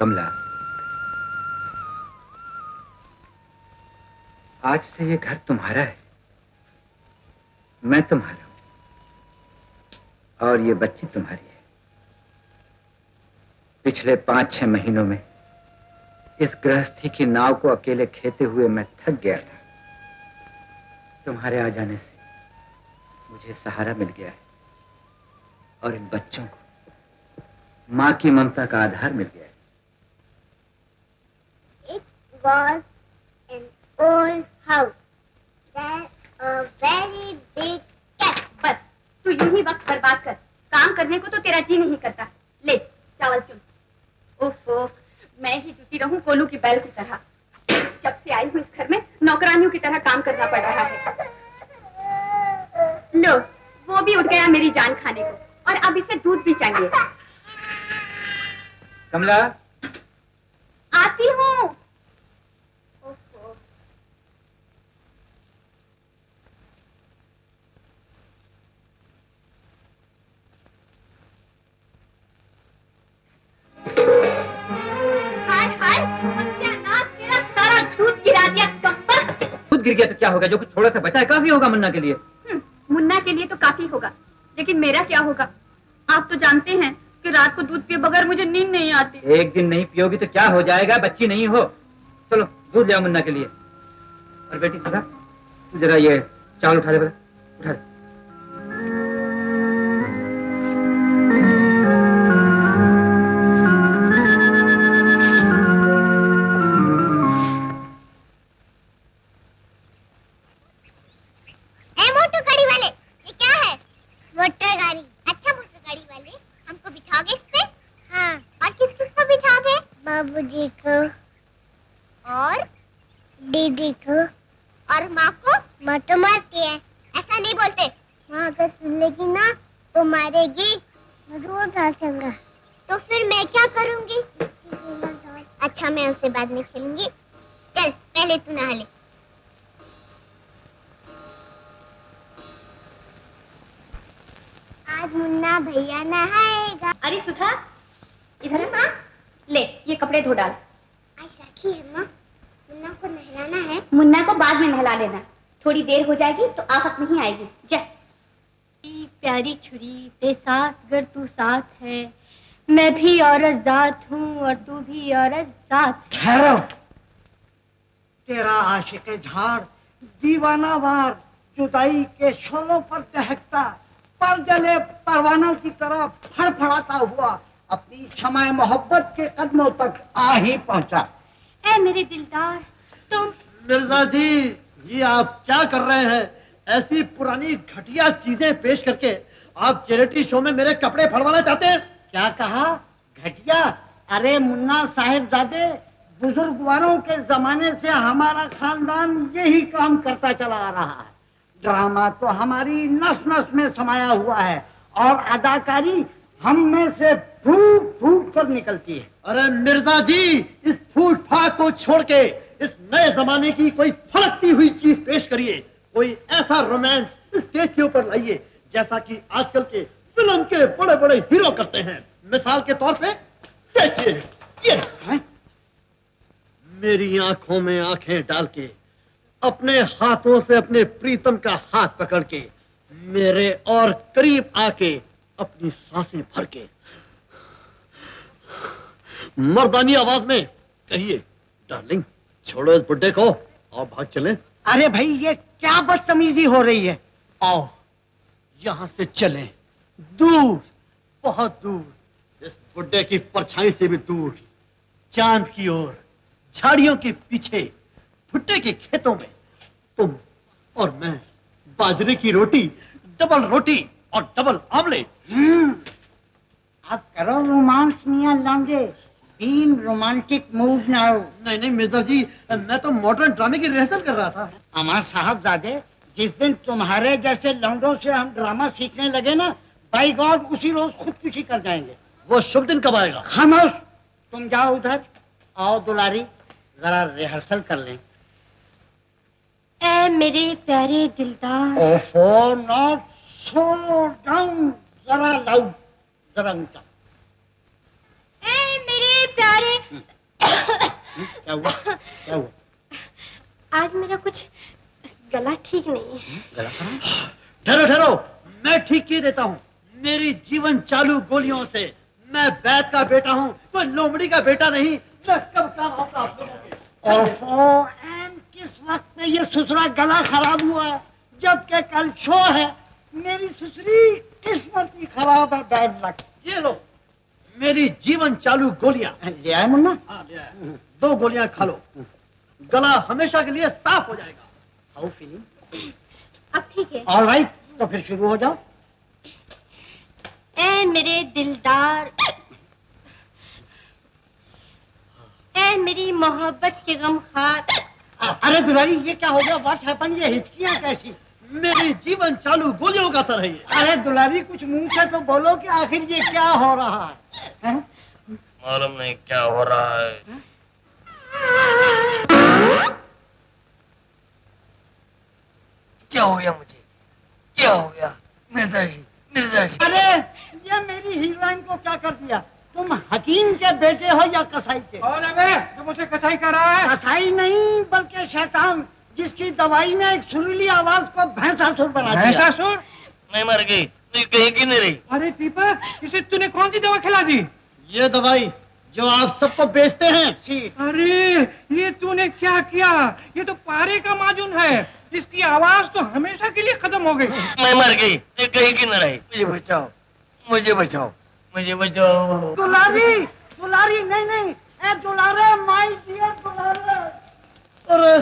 कमला, आज से ये घर तुम्हारा है, मैं तुम्हारा हूं और ये बच्ची तुम्हारी है। पिछले 5-6 महीनों में इस गृहस्थी की नाव को अकेले खेते हुए मैं थक गया था। तुम्हारे आ जाने से मुझे सहारा मिल गया है और इन बच्चों को मां की ममता का आधार मिल गया है। It was an old house. There's a very big cat. बस तू यूं ही वक्त बर्बाद कर, काम करने को तो तेरा जी नहीं करता। ले चावल चुन। ओफो, मैं ही जुटी रहूं कोलू की बैल की तरह। जब से आई हूं इस घर में नौकरानियों की तरह काम करना पड़ रहा है। लो, वो भी उठ गया मेरी जान खाने को और अब इसे दूध भी चाहिए। कमला, आती हूँ। गिर गया तो क्या होगा? जो कुछ थोड़ा सा बचा है काफी होगा मुन्ना के लिए। मुन्ना के लिए तो काफी होगा, लेकिन मेरा क्या होगा? आप तो जानते हैं कि रात को दूध पिए बगैर मुझे नींद नहीं आती। एक दिन नहीं पियोगी तो क्या हो जाएगा? बच्ची नहीं हो। चलो दूध ले आओ मुन्ना के लिए। और बेटी सुधा, तू जरा ये चावल उठा दे, उठा दे। बाबूजी को और दीदी को और माँ को। माँ तो मारती है, ऐसा नहीं बोलते। माँ अगर सुन लेगी ना तो मारेगी। रोज आऊंगा तो फिर मैं क्या करूँगी? अच्छा मैं उससे बाद में खेलूंगी। चल पहले तू नहा ले। आज मुन्ना भैया नहाएगा। अरे सुधा, इधर है माँ। ले ये कपड़े धो डाल। आज राखी है माँ, मुन्ना को नहलाना है। मुन्ना को बाद में नहला लेना, थोड़ी देर हो जाएगी तो आफत नहीं आएगी। जा। प्यारी छुरी ते साथ गर तू साथ है, मैं भी औरत जात हूँ और तू भी औरत जात। ठहरो, तेरा आशिक झाड़ दीवाना वार जुदाई के शोलों पर दहकता पर जले परवानों की तरह फड़फड़ाता हुआ अपनी शमाए मोहब्बत के कदमों तक आ ही पहुंचा। ऐ मेरे दिलदार, तुम। मिर्जा जी, ये आप क्या कर रहे हैं? ऐसी पुरानी घटिया चीजें पेश करके आप चैरिटी शो में मेरे कपड़े फड़वाना चाहते हैं? क्या कहा? घटिया? अरे मुन्ना साहिबजादे, बुजुर्गवारों के जमाने से हमारा खानदान यही काम करता चला आ रहा है। ड्रामा तो हमारी नस नस में समाया हुआ है और अदाकारी हम में से फूट फूट कर निकलती है। अरे मिर्जा जी, इस फूट फाट को छोड़ के इस नए जमाने की कोई फड़कती हुई चीज पेश करिए। कोई ऐसा रोमांस स्टेज के ऊपर लाइए जैसा कि आजकल के फिल्म के बड़े बड़े हीरो करते हैं। मिसाल के तौर पे देखिए, ये मेरी आंखों में आंखें डाल के, अपने हाथों से अपने प्रीतम का हाथ पकड़ के, मेरे और करीब आके अपनी सांसें भर के मर्दानी आवाज में कहिए, डार्लिंग छोड़ो इस बुड्ढे को और भाग चले। अरे भाई ये क्या बदतमीजी हो रही है? आओ यहां से चलें, दूर, बहुत दूर, इस बुड्ढे की परछाई से भी दूर, चांद की ओर, झाड़ियों के पीछे, भुट्टे के खेतों में तुम और मैं, बाजरे की रोटी, डबल रोटी और डबल आमलेट। अब करो रोमांस मियां लौंडे, बीन रोमांटिक मूड नाउ। नहीं नहीं मिर्जा जी, मैं तो मॉडर्न ड्रामे की रिहर्सल कर रहा था। अमर साहबजादे, जिस दिन तुम्हारे जैसे लौंडों से हम ड्रामा सीखने लगे ना, बाय गॉड उसी रोज खुदकुशी कर जाएंगे। वो शुभ दिन कब आएगा? खामोश, तुम जाओ उधर। आओ दुलारी, जरा रिहर्सल कर लें। ऐ मेरे प्यारे दिलदार। ओहो, नॉट सो डाउन, जरा लाउड, जरा ऊंचा। ऐ मेरे प्यारे प्यारे क्या हुआ? क्या हुआ? आज मेरा कुछ गला ठीक नहीं है। गला खराब? ठहरो ठहरो, मैं ठीक किए देता हूँ। मेरी जीवन चालू गोलियों से। मैं बैत का बेटा हूँ, कोई लोमड़ी का बेटा नहीं। मैं कब काम होगा आप लोगों के। ओहो, एंड किस वक्त में ये ससुरा गला खराब हुआ है, जबकि कल शो है। मेरी ससुरी किस्मत ही खराब है, बैड लक। ये लो मेरी जीवन चालू गोलियां। ले आए मुन्ना? हाँ, ले आया। 2 गोलियां खा लो, गला हमेशा के लिए साफ हो जाएगा। How feeling? अब ठीक है। ऑल राइट, तो फिर शुरू हो जाओ। ऐ मेरे दिलदार, ऐ मेरी मोहब्बत के गमखार। अरे दुलारी, ये क्या हो गया? What happen? ये हिचकियां कैसी? मेरी जीवन चालू गोलियों का असर है ये। अरे दुलारी, कुछ मुंह से तो बोलो कि आखिर ये क्या हो रहा है, हैं? मालूम नहीं क्या हो रहा है। क्या हो गया मुझे? क्या हो गया? मिर्जाजी, मिर्जाजी। अरे ये मेरी हीरोइन को क्या कर दिया? तुम हकीम के बेटे हो या कसाई के? कौन है बे जो मुझे कसाई कर रहा है? कसाई नहीं, बल्कि शैतान, जिसकी दवाई ने एक सुरीली आवाज को भैंसासुर बना दिया। भैंसासुर? मैं मर गई, नहीं कहीं की नहीं रही। अरे दीपक, इसे तूने कौन सी दवा खिला दी? ये दवाई जो आप सबको बेचते हैं। अरे ये तूने क्या किया? ये तो पारे का माजून है, जिसकी आवाज तो हमेशा के लिए खत्म हो गई। मैं मर गई, नहीं कहीं की नहीं रही। मुझे बचाओ, मुझे बचाओ, मुझे बचाओ। दुलारी, दुलारी, नहीं नहीं, ए दुलारे, माय डियर दुलारे। अरे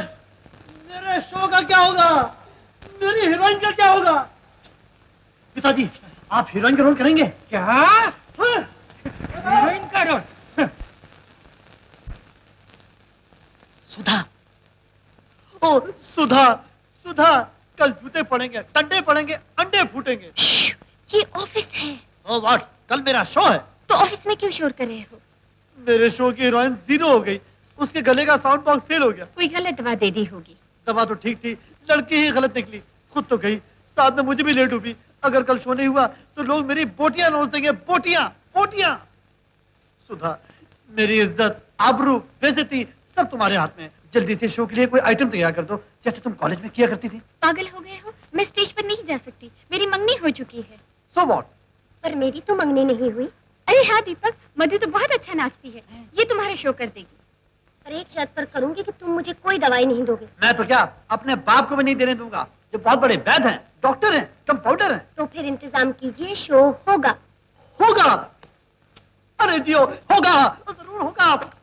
मेरे शो का क्या होगा? मेरी हीरोइन का क्या होगा? पिताजी, आप हीरोइन का रोल करेंगे? क्या? हीरोइन का रोल? सुधा, ओ सुधा, सुधा, कल जूते पड़ेंगे, टंडे पड़ेंगे, अंडे फूटेंगे। ये ऑफिस है। सो व्हाट, कल मेरा शो है। तो ऑफिस में क्यों शोर कर रहे हो? मेरे शो की हीरोइन 0 हो गई, उसके गले का साउंड बॉक्स फेल हो गया। कोई गलत दवा दे दी होगी। दवा तो ठीक थी, लड़की ही गलत निकली। खुद तो गई, साथ में मुझे भी लेट डूबी। अगर कल शो नहीं हुआ तो लोग मेरी बोटियां नोच देंगे, बोटियां, बोटियां। सुधा, मेरी इज्जत, आबरू, बेइज्जती सब तुम्हारे हाथ में है। जल्दी से शो के लिए कोई आइटम तैयार कर दो, जैसे तुम कॉलेज में किया करती थी। पागल हो गए हो? मैं स्टेज पर नहीं जा सकती, मेरी मंगनी हो चुकी है। So what? पर मेरी तो मंगनी नहीं हुई। अरे हाँ दीपक, मधु तो बहुत अच्छा नाचती है, ये तुम्हारा शो कर देगी। पर एक शर्त पर करूंगी कि तुम मुझे कोई दवाई नहीं दोगे। मैं तो क्या अपने बाप को भी नहीं देने दूंगा, जो बहुत बड़े वैद्य हैं, डॉक्टर हैं, कंपाउंडर हैं। तो फिर इंतजाम कीजिए, शो होगा। होगा? अरे जियो, होगा, जरूर होगा।